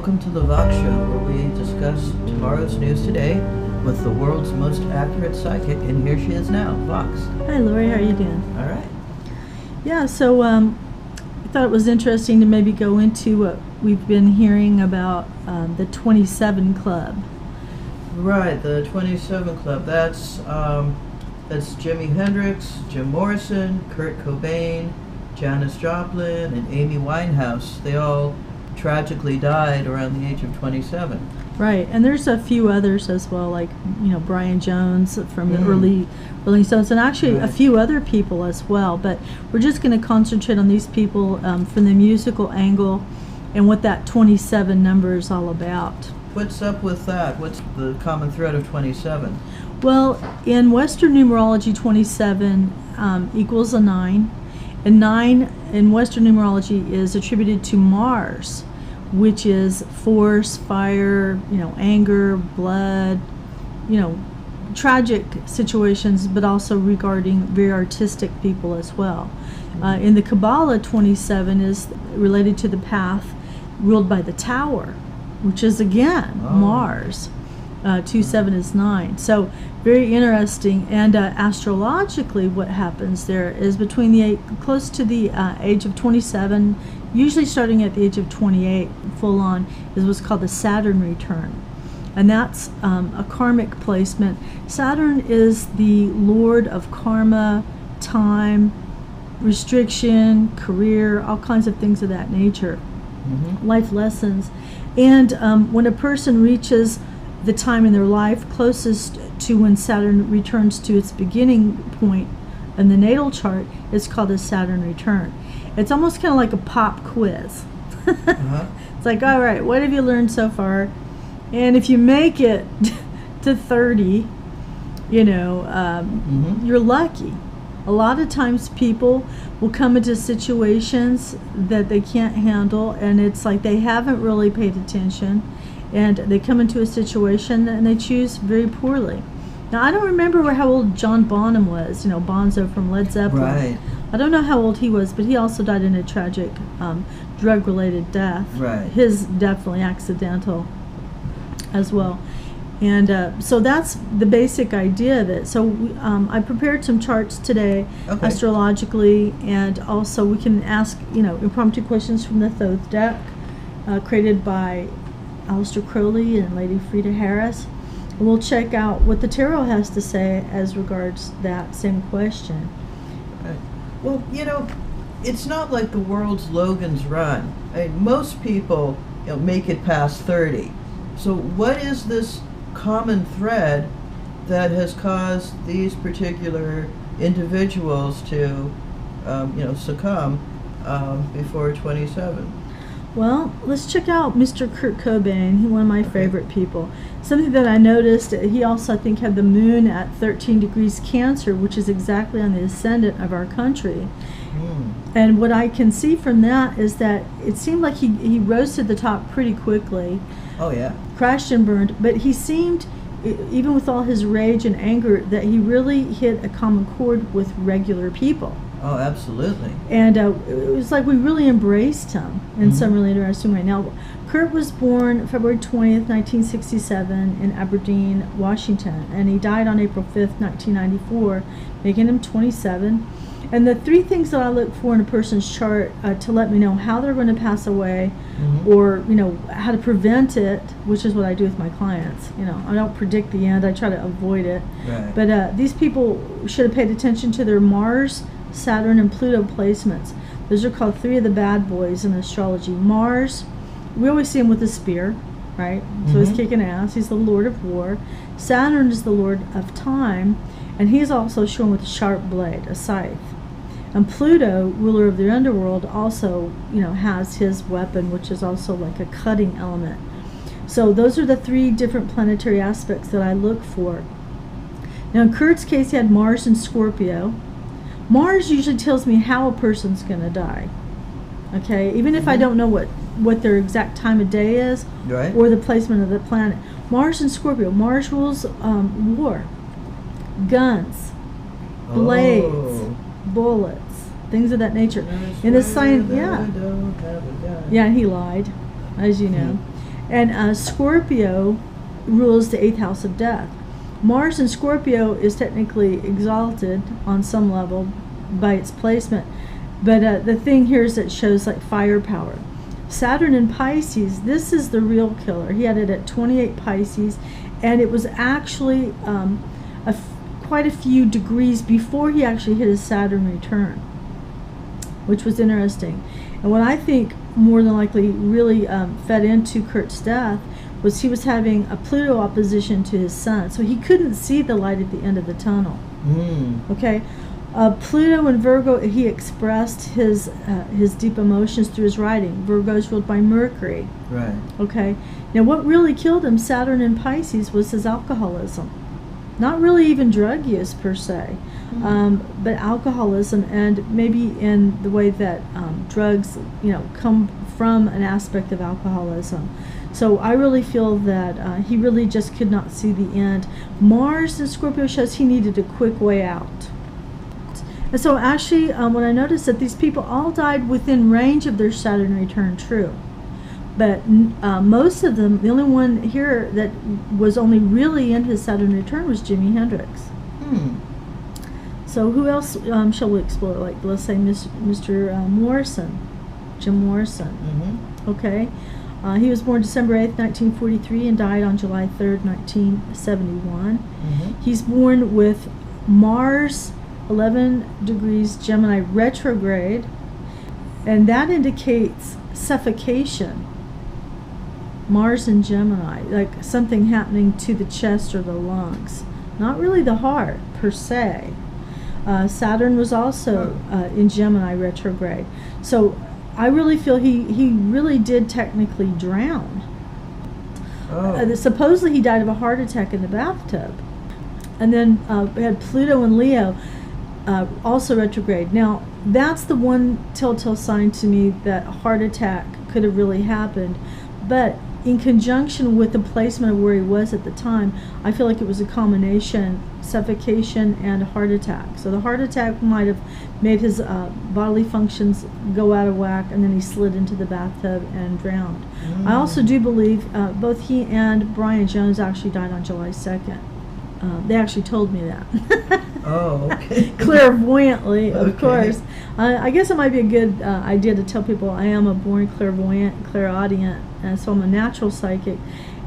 welcome to the Voxx Show, where we discuss tomorrow's news today with the world's most accurate psychic, and here she is now, Voxx. Hi, LorE. How are you doing? All right. Yeah, so I thought it was interesting to maybe go into what we've been hearing about the 27 Club. Right, the 27 Club. That's Jimi Hendrix, Jim Morrison, Kurt Cobain, Janis Joplin, and Amy Winehouse. They all tragically died around the age of 27. Right, and there's a few others as well, like Brian Jones from the early Rolling Stones, and actually a few other people as well. But we're just going to concentrate on these people from the musical angle and what that 27 number is all about. What's up with that? What's the common thread of 27? Well, in Western numerology, 27 equals a 9, and 9 in Western numerology is attributed to Mars, which is force, fire, anger, blood, tragic situations, but also regarding very artistic people as well. In the Kabbalah, 27 is related to the path ruled by the Tower, which is again Mars. 27 is 9. So very interesting. And astrologically, what happens there is between close to the age of 27, usually starting at the age of 28, full on, is what's called the Saturn return. And that's a karmic placement. Saturn is the lord of karma, time, restriction, career, all kinds of things of that nature, life lessons. And when a person reaches the time in their life closest to when Saturn returns to its beginning point in the natal chart, it's called a Saturn return. It's almost kind of like a pop quiz. It's like, all right, what have you learned so far? And if you make it to 30, you're lucky. A lot of times people will come into situations that they can't handle, and it's like they haven't really paid attention, and they come into a situation and they choose very poorly. Now, I don't remember how old John Bonham was, Bonzo from Led Zeppelin. Right. I don't know how old he was, but he also died in a tragic drug-related death. Right. His definitely accidental as well. And so that's the basic idea of it. So I prepared some charts today, astrologically, and also we can ask, impromptu questions from the Thoth deck, created by Aleister Crowley and Lady Frida Harris. And we'll check out what the tarot has to say as regards that same question. Right. Well, it's not like the world's Logan's Run. Most people make it past 30. So what is this common thread that has caused these particular individuals to, succumb before 27? Well, let's check out Mr. Kurt Cobain, one of my favorite people. Something that I noticed, he also, I think, had the moon at 13 degrees Cancer, which is exactly on the ascendant of our country. And what I can see from that is that it seemed like he rose to the top pretty quickly. Oh, yeah. Crashed and burned, but he seemed, even with all his rage and anger, that he really hit a common chord with regular people. Oh, absolutely. And it was like we really embraced him in some really interesting way. Now, Kurt was born February 20th, 1967 in Aberdeen, Washington, and he died on April 5th, 1994, making him 27. And the three things that I look for in a person's chart to let me know how they're going to pass away, or how to prevent it, which is what I do with my clients. I don't predict the end; I try to avoid it. Right. But these people should have paid attention to their Mars, Saturn, and Pluto placements. Those are called three of the bad boys in astrology. Mars, we always see him with a spear, right? So he's kicking ass. He's the Lord of War. Saturn is the Lord of Time, and he's also shown with a sharp blade, a scythe. And Pluto, ruler of the underworld, also, has his weapon, which is also like a cutting element. So those are the three different planetary aspects that I look for. Now, in Kurt's case, he had Mars in Scorpio. Mars usually tells me how a person's going to die. Okay, even if I don't know what their exact time of day is, or the placement of the planet. Mars in Scorpio. Mars rules war, guns, blades, bullets, things of that nature. In the sign, and he lied, as you know. And Scorpio rules the 8th house of death. Mars in Scorpio is technically exalted on some level by its placement, but the thing here is that it shows like firepower. Saturn in Pisces, this is the real killer. He had it at 28 Pisces, and it was actually quite a few degrees before he actually hit his Saturn return, which was interesting. And what I think more than likely really fed into Kurt's death was he was having a Pluto opposition to his sun, so he couldn't see the light at the end of the tunnel. Okay, Pluto in Virgo, he expressed his deep emotions through his writing. Virgo is ruled by Mercury. Right. Okay, now what really killed him, Saturn in Pisces, was his alcoholism. Not really even drug use per se, but alcoholism, and maybe in the way that drugs, come from an aspect of alcoholism. So I really feel that he really just could not see the end. Mars in Scorpio shows he needed a quick way out. And so actually, when I noticed that these people all died within range of their Saturn return, true. But most of them, the only one here that was only really in his Saturn return was Jimi Hendrix. So who else shall we explore? Like, let's say Mr. Morrison, Jim Morrison. Okay. He was born December 8th, 1943, and died on July 3rd, 1971. He's born with Mars 11 degrees Gemini retrograde, and that indicates suffocation. Mars in Gemini, like something happening to the chest or the lungs, not really the heart per se. Saturn was also in Gemini retrograde, so I really feel he really did technically drown. Supposedly he died of a heart attack in the bathtub. And then we had Pluto and Leo also retrograde. Now that's the one telltale sign to me that a heart attack could have really happened, but in conjunction with the placement of where he was at the time, I feel like it was a combination, suffocation and a heart attack. So the heart attack might have made his bodily functions go out of whack, and then he slid into the bathtub and drowned. I also do believe both he and Brian Jones actually died on July 2nd. They actually told me that. Oh, okay. Clairvoyantly, of course. I guess it might be a good idea to tell people I am a born clairvoyant, clairaudient, and so I'm a natural psychic.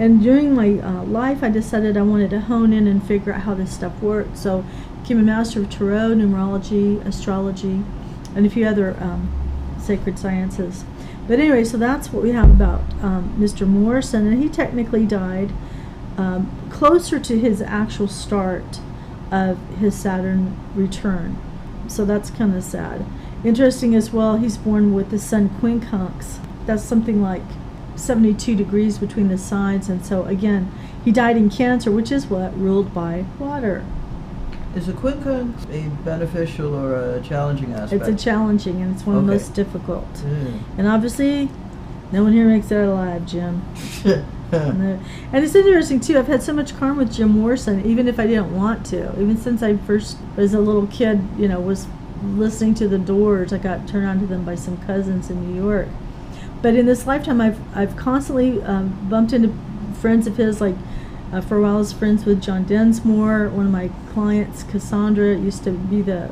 And during my life, I decided I wanted to hone in and figure out how this stuff worked. So I became a master of tarot, numerology, astrology, and a few other sacred sciences. But anyway, so that's what we have about Mr. Morrison, and he technically died closer to his actual start of his Saturn return. So that's kind of sad. Interesting as well, he's born with the sun quincunx. That's something like 72 degrees between the signs, and so again, he died in Cancer, which is what? Ruled by water. Is a quincunx a beneficial or a challenging aspect? It's a challenging, and it's one of the most difficult. And obviously, no one here makes it out alive, Jim. And it's interesting too, I've had so much karma with Jim Morrison, even if I didn't want to. Even since I first was a little kid, was listening to the Doors. I got turned on to them by some cousins in New York. But in this lifetime, I've constantly bumped into friends of his. Like for a while, I was friends with John Densmore. One of my clients, Cassandra, used to be the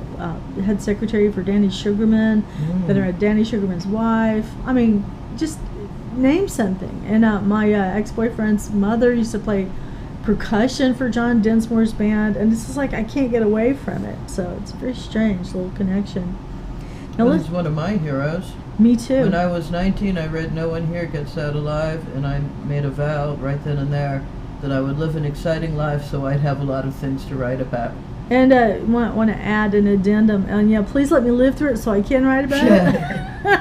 head secretary for Danny Sugarman. Then I had Danny Sugarman's wife. I mean, just name something. And my ex-boyfriend's mother used to play percussion for John Densmore's band, and it's just like I can't get away from it. So it's a very strange little connection. Now, he's one of my heroes. Me too. When I was 19, I read No One Here Gets Out Alive, and I made a vow right then and there that I would live an exciting life so I'd have a lot of things to write about. And want to add an addendum, and please let me live through it so I can write about it.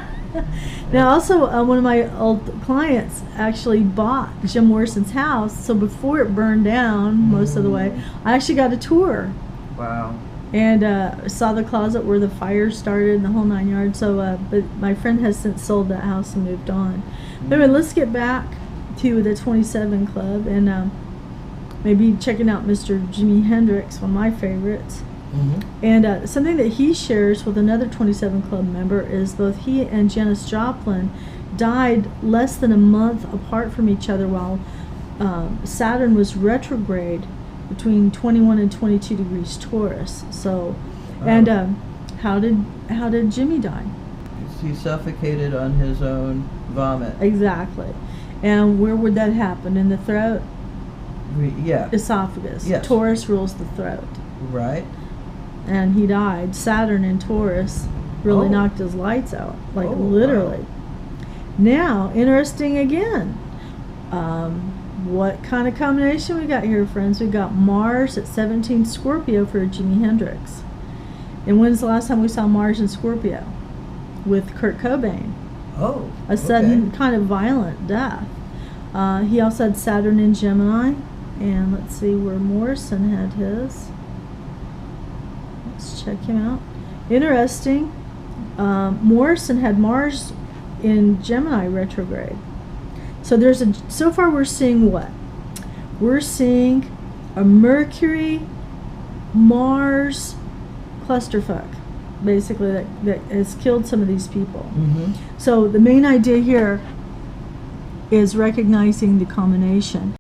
Now, also, one of my old clients actually bought Jim Morrison's house, so before it burned down most of the way, I actually got a tour. Wow. And saw the closet where the fire started and the whole 9 yards. So, but my friend has since sold that house and moved on. But anyway, let's get back to the 27 Club and maybe checking out Mr. Jimi Hendrix, one of my favorites. And something that he shares with another 27 Club member is both he and Janis Joplin died less than a month apart from each other, while Saturn was retrograde between 21 and 22 degrees Taurus. So, and how did Jimmy die? He suffocated on his own vomit. Exactly. And where would that happen? In the throat? Yeah. Esophagus. Yes. Taurus rules the throat. Right. And he died. Saturn in Taurus really Oh. knocked his lights out, like Oh, literally. wow. Now, interesting again. What kind of combination we got here, friends? We got Mars at 17 Scorpio for Jimi Hendrix. And when's the last time we saw Mars in Scorpio? With Kurt Cobain. Oh. A sudden kind of violent death. He also had Saturn in Gemini. And let's see where Morrison had his. Let's check him out. Interesting. Morrison had Mars in Gemini retrograde. So so far we're seeing what? We're seeing a Mercury Mars clusterfuck, basically, that has killed some of these people. Mm-hmm. So the main idea here is recognizing the combination.